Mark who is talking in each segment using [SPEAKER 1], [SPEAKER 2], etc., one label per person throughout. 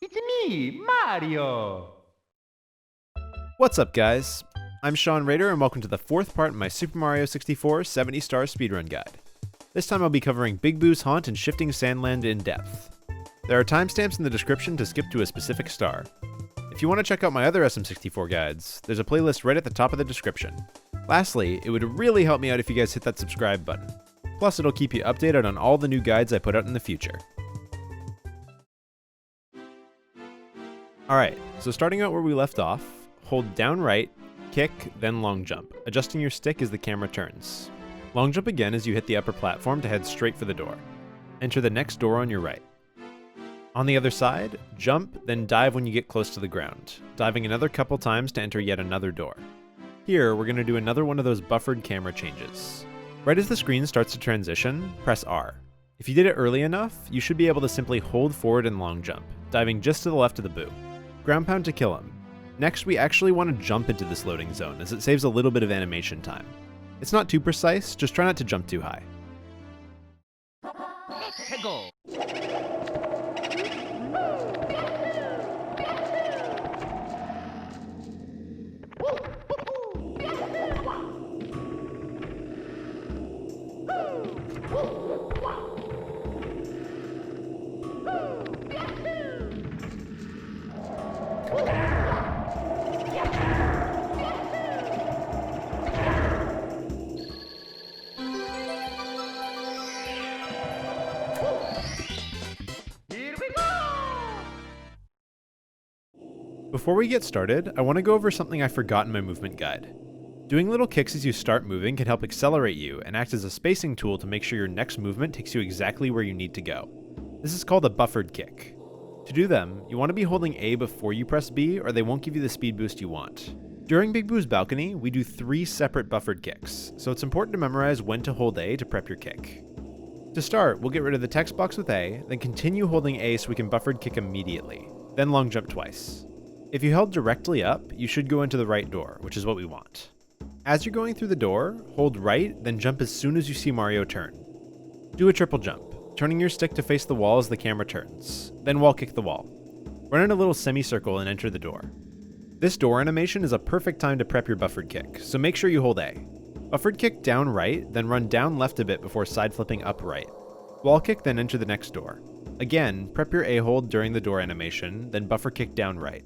[SPEAKER 1] It's me, Mario!
[SPEAKER 2] What's up, guys? I'm SeanRaider, and welcome to the fourth part of my Super Mario 64 70-star speedrun guide. This time I'll be covering Big Boo's Haunt and Shifting Sandland in depth. There are timestamps in the description to skip to a specific star. If you want to check out my other SM64 guides, there's a playlist right at the top of the description. Lastly, it would really help me out if you guys hit that subscribe button. Plus, it'll keep you updated on all the new guides I put out in the future. Alright, so starting out where we left off, hold down right, kick, then long jump, adjusting your stick as the camera turns. Long jump again as you hit the upper platform to head straight for the door. Enter the next door on your right. On the other side, jump, then dive when you get close to the ground, diving another couple times to enter yet another door. Here, we're going to do another one of those buffered camera changes. Right as the screen starts to transition, press R. If you did it early enough, you should be able to simply hold forward and long jump, diving just to the left of the Boo. Ground pound to kill him. Next, we actually want to jump into this loading zone, as it saves a little bit of animation time. It's not too precise, just try not to jump too high.
[SPEAKER 1] Go!
[SPEAKER 2] Before we get started, I want to go over something I forgot in my movement guide. Doing little kicks as you start moving can help accelerate you and act as a spacing tool to make sure your next movement takes you exactly where you need to go. This is called a buffered kick. To do them, you want to be holding A before you press B, or they won't give you the speed boost you want. During Big Boo's balcony, we do 3 separate buffered kicks, so it's important to memorize when to hold A to prep your kick. To start, we'll get rid of the text box with A, then continue holding A so we can buffered kick immediately, then long jump twice. If you held directly up, you should go into the right door, which is what we want. As you're going through the door, hold right, then jump as soon as you see Mario turn. Do a triple jump, turning your stick to face the wall as the camera turns, then wall kick the wall. Run in a little semicircle and enter the door. This door animation is a perfect time to prep your buffered kick, so make sure you hold A. Buffered kick down right, then run down left a bit before side flipping up right. Wall kick, then enter the next door. Again, prep your A hold during the door animation, then buffer kick down right.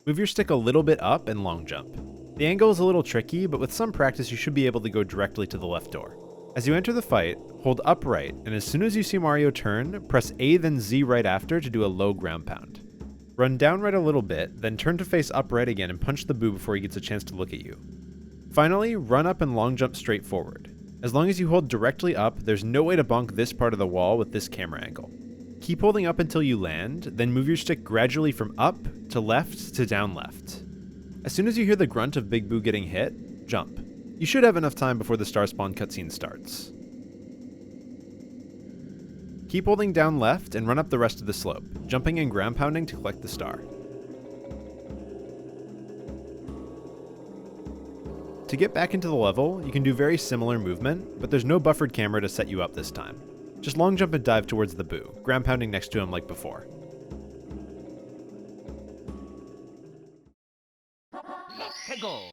[SPEAKER 2] Move your stick a little bit up and long jump. The angle is a little tricky, but with some practice you should be able to go directly to the left door. As you enter the fight, hold up right, and as soon as you see Mario turn, press A then Z right after to do a low ground pound. Run down right a little bit, then turn to face up right again and punch the Boo before he gets a chance to look at you. Finally, run up and long jump straight forward. As long as you hold directly up, there's no way to bonk this part of the wall with this camera angle. Keep holding up until you land, then move your stick gradually from up to left to down left. As soon as you hear the grunt of Big Boo getting hit, jump. You should have enough time before the star spawn cutscene starts. Keep holding down left and run up the rest of the slope, jumping and ground pounding to collect the star. To get back into the level, you can do very similar movement, but there's no buffered camera to set you up this time. Just long jump and dive towards the Boo, ground pounding next to him like before.
[SPEAKER 1] Go!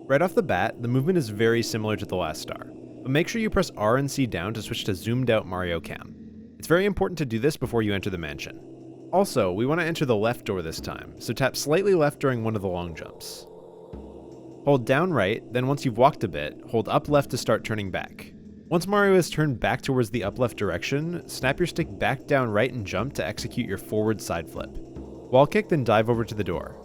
[SPEAKER 2] Right off the bat, the movement is very similar to the last star, but make sure you press R and C down to switch to zoomed out Mario Cam. It's very important to do this before you enter the mansion. Also, we want to enter the left door this time, so tap slightly left during one of the long jumps. Hold down right, then once you've walked a bit, hold up left to start turning back. Once Mario has turned back towards the up left direction, snap your stick back down right and jump to execute your forward side flip. Wall kick, then dive over to the door.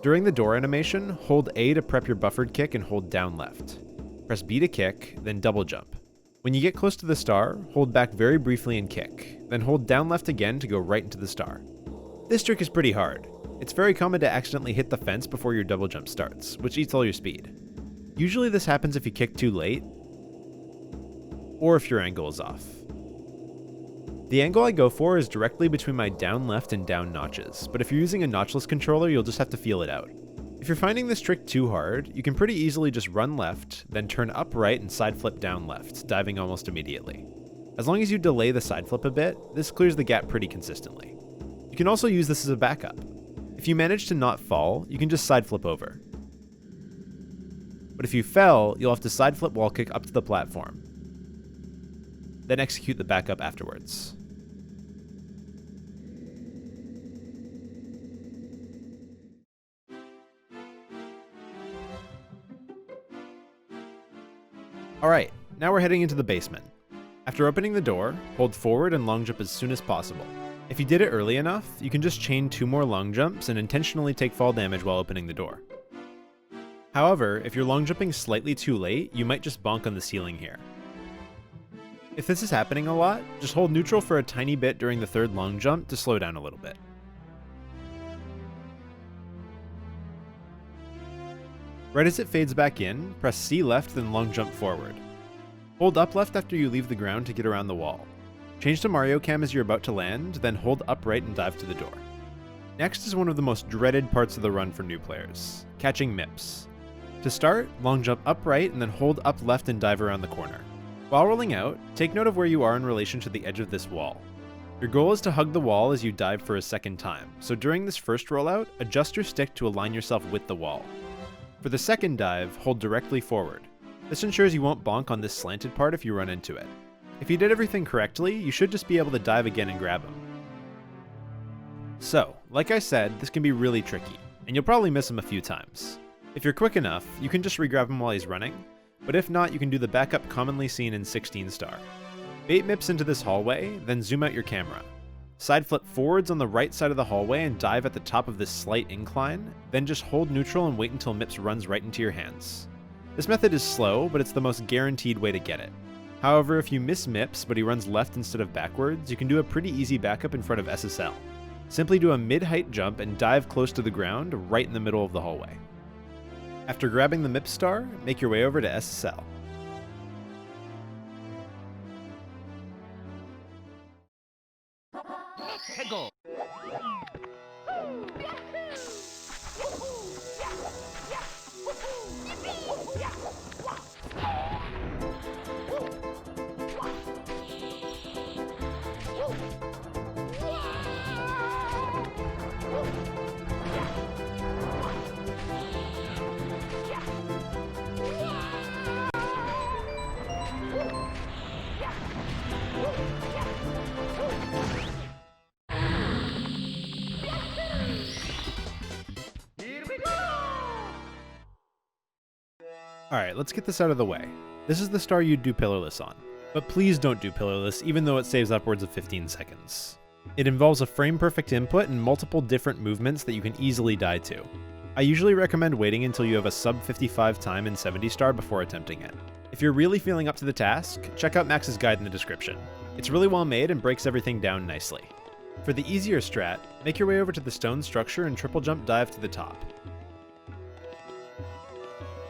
[SPEAKER 2] During the door animation, hold A to prep your buffered kick and hold down left. Press B to kick, then double jump. When you get close to the star, hold back very briefly and kick, then hold down left again to go right into the star. This trick is pretty hard. It's very common to accidentally hit the fence before your double jump starts, which eats all your speed. Usually this happens if you kick too late, or if your angle is off. The angle I go for is directly between my down left and down notches, but if you're using a notchless controller, you'll just have to feel it out. If you're finding this trick too hard, you can pretty easily just run left, then turn up right and side flip down left, diving almost immediately. As long as you delay the side flip a bit, this clears the gap pretty consistently. You can also use this as a backup. If you manage to not fall, you can just side flip over. But if you fell, you'll have to side flip wall kick up to the platform, then execute the backup afterwards. Alright, now we're heading into the basement. After opening the door, hold forward and long jump as soon as possible. If you did it early enough, you can just chain 2 more long jumps and intentionally take fall damage while opening the door. However, if you're long jumping slightly too late, you might just bonk on the ceiling here. If this is happening a lot, just hold neutral for a tiny bit during the 3rd long jump to slow down a little bit. Right as it fades back in, press C left then long jump forward. Hold up left after you leave the ground to get around the wall. Change to Mario Cam as you're about to land, then hold up right and dive to the door. Next is one of the most dreaded parts of the run for new players, catching Mips. To start, long jump up right and then hold up left and dive around the corner. While rolling out, take note of where you are in relation to the edge of this wall. Your goal is to hug the wall as you dive for a second time, so during this first rollout, adjust your stick to align yourself with the wall. For the second dive, hold directly forward. This ensures you won't bonk on this slanted part if you run into it. If you did everything correctly, you should just be able to dive again and grab him. So, like I said, this can be really tricky, and you'll probably miss him a few times. If you're quick enough, you can just regrab him while he's running, but if not, you can do the backup commonly seen in 16 star. Bait Mips into this hallway, then zoom out your camera. Side flip forwards on the right side of the hallway and dive at the top of this slight incline, then just hold neutral and wait until Mips runs right into your hands. This method is slow, but it's the most guaranteed way to get it. However, if you miss Mips but he runs left instead of backwards, you can do a pretty easy backup in front of SSL. Simply do a mid-height jump and dive close to the ground right in the middle of the hallway. After grabbing the Mips star, make your way over to SSL.
[SPEAKER 1] Peggle.
[SPEAKER 2] Alright, let's get this out of the way. This is the star you'd do pillarless on. But please don't do pillarless even though it saves upwards of 15 seconds. It involves a frame-perfect input and multiple different movements that you can easily die to. I usually recommend waiting until you have a sub 55 time in 70 star before attempting it. If you're really feeling up to the task, check out Max's guide in the description. It's really well made and breaks everything down nicely. For the easier strat, make your way over to the stone structure and triple jump dive to the top.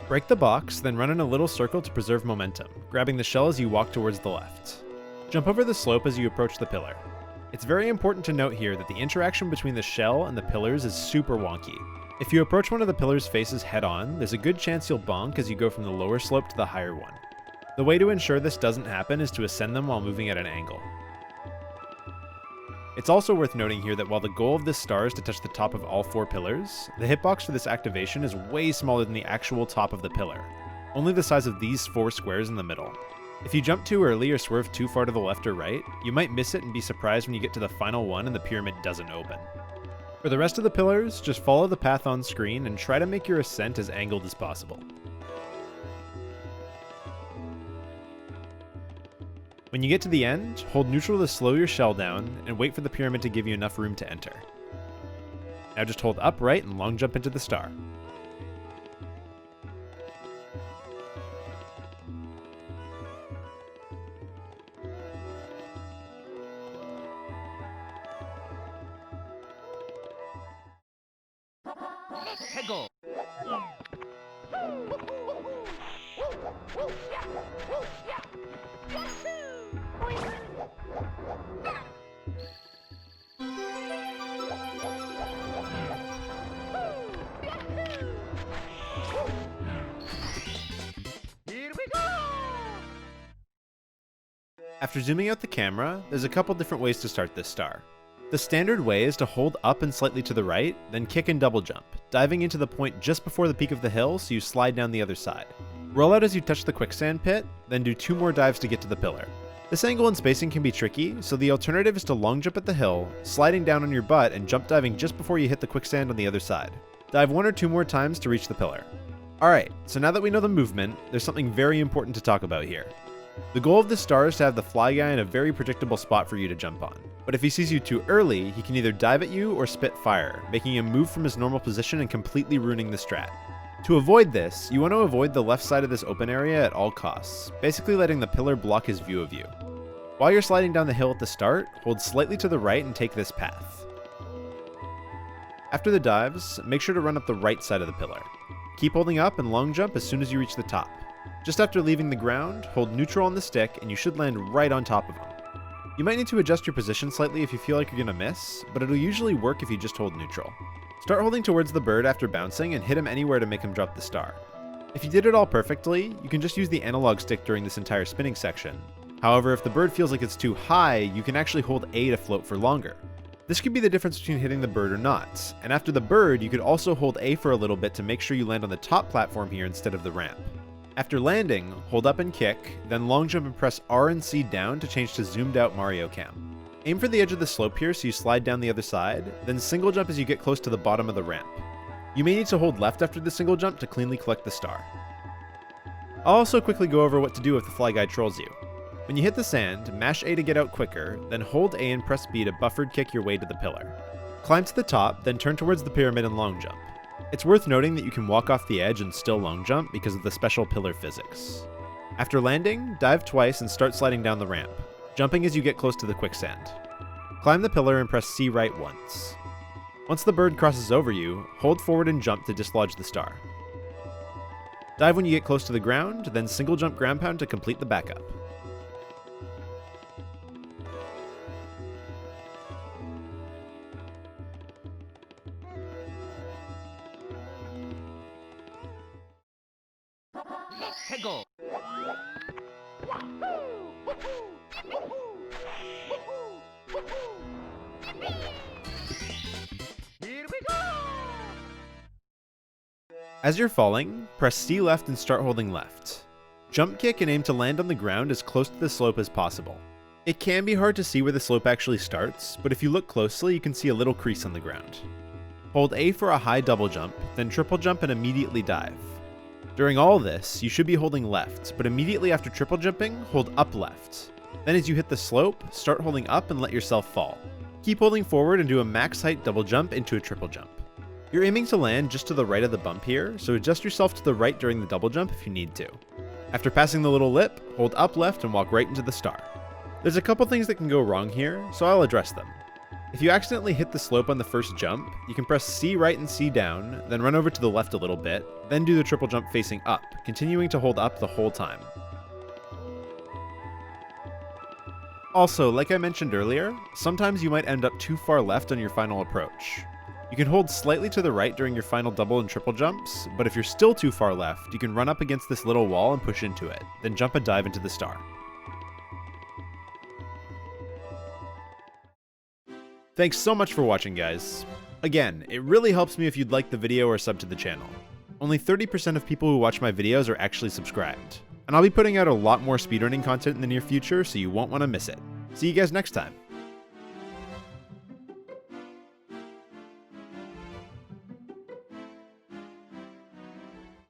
[SPEAKER 2] Break the box, then run in a little circle to preserve momentum, grabbing the shell as you walk towards the left. Jump over the slope as you approach the pillar. It's very important to note here that the interaction between the shell and the pillars is super wonky. If you approach one of the pillar's faces head-on, there's a good chance you'll bonk as you go from the lower slope to the higher one. The way to ensure this doesn't happen is to ascend them while moving at an angle. It's also worth noting here that while the goal of this star is to touch the top of all 4 pillars, the hitbox for this activation is way smaller than the actual top of the pillar, only the size of these 4 squares in the middle. If you jump too early or swerve too far to the left or right, you might miss it and be surprised when you get to the final one and the pyramid doesn't open. For the rest of the pillars, just follow the path on screen and try to make your ascent as angled as possible. When you get to the end, hold neutral to slow your shell down and wait for the pyramid to give you enough room to enter. Now just hold upright and long jump into the star.
[SPEAKER 1] Peggle.
[SPEAKER 2] After zooming out the camera, there's a couple different ways to start this star. The standard way is to hold up and slightly to the right, then kick and double jump, diving into the point just before the peak of the hill so you slide down the other side. Roll out as you touch the quicksand pit, then do 2 more dives to get to the pillar. This angle and spacing can be tricky, so the alternative is to long jump at the hill, sliding down on your butt and jump diving just before you hit the quicksand on the other side. Dive 1 or 2 more times to reach the pillar. Alright, so now that we know the movement, there's something very important to talk about here. The goal of this star is to have the fly guy in a very predictable spot for you to jump on. But if he sees you too early, he can either dive at you or spit fire, making him move from his normal position and completely ruining the strat. To avoid this, you want to avoid the left side of this open area at all costs, basically letting the pillar block his view of you. While you're sliding down the hill at the start, hold slightly to the right and take this path. After the dives, make sure to run up the right side of the pillar. Keep holding up and long jump as soon as you reach the top. Just after leaving the ground, hold neutral on the stick and you should land right on top of him. You might need to adjust your position slightly if you feel like you're gonna miss, but it'll usually work if you just hold neutral. Start holding towards the bird after bouncing and hit him anywhere to make him drop the star. If you did it all perfectly, you can just use the analog stick during this entire spinning section. However, if the bird feels like it's too high, you can actually hold A to float for longer. This could be the difference between hitting the bird or not, and after the bird, you could also hold A for a little bit to make sure you land on the top platform here instead of the ramp. After landing, hold up and kick, then long jump and press R and C down to change to zoomed out Mario Cam. Aim for the edge of the slope here so you slide down the other side, then single jump as you get close to the bottom of the ramp. You may need to hold left after the single jump to cleanly collect the star. I'll also quickly go over what to do if the fly guy trolls you. When you hit the sand, mash A to get out quicker, then hold A and press B to buffered kick your way to the pillar. Climb to the top, then turn towards the pyramid and long jump. It's worth noting that you can walk off the edge and still long jump because of the special pillar physics. After landing, dive twice and start sliding down the ramp, jumping as you get close to the quicksand. Climb the pillar and press C right once. Once the bird crosses over you, hold forward and jump to dislodge the star. Dive when you get close to the ground, then single jump ground pound to complete the backup.
[SPEAKER 1] Hegel. Here we go.
[SPEAKER 2] As you're falling, press C left and start holding left. Jump kick and aim to land on the ground as close to the slope as possible. It can be hard to see where the slope actually starts, but if you look closely, you can see a little crease on the ground. Hold A for a high double jump, then triple jump and immediately dive. During all this, you should be holding left, but immediately after triple jumping, hold up left. Then as you hit the slope, start holding up and let yourself fall. Keep holding forward and do a max height double jump into a triple jump. You're aiming to land just to the right of the bump here, so adjust yourself to the right during the double jump if you need to. After passing the little lip, hold up left and walk right into the star. There's a couple things that can go wrong here, so I'll address them. If you accidentally hit the slope on the first jump, you can press C right and C down, then run over to the left a little bit, then do the triple jump facing up, continuing to hold up the whole time. Also, like I mentioned earlier, sometimes you might end up too far left on your final approach. You can hold slightly to the right during your final double and triple jumps, but if you're still too far left, you can run up against this little wall and push into it, then jump and dive into the star. Thanks so much for watching, guys. Again, it really helps me if you'd like the video or sub to the channel. Only 30% of people who watch my videos are actually subscribed. And I'll be putting out a lot more speedrunning content in the near future, so you won't want to miss it. See you guys next time.